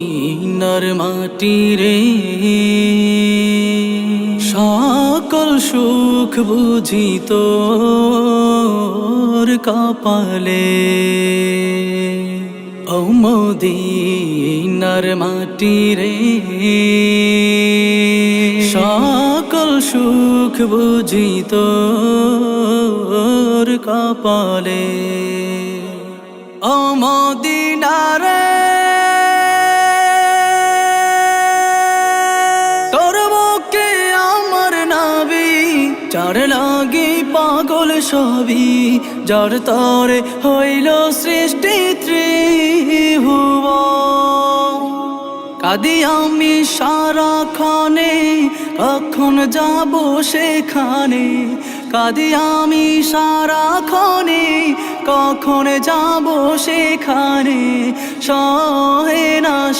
মদিনার মাটি রে সকল সুখ বুঝি তোর কপালে। ও মদিনার মাটি রে সকল সুখ বুঝি তোর কপালে। ও মদিনারে যার লাগি পাগল সবই, যার তরে হইল সৃষ্টি ত্রিভুবন। কাঁদি আমি সারাক্ষণে, কখন যাব সেখানে। কাঁদি আমি সারাক্ষণে, কখন যাব সেখানে। সহে না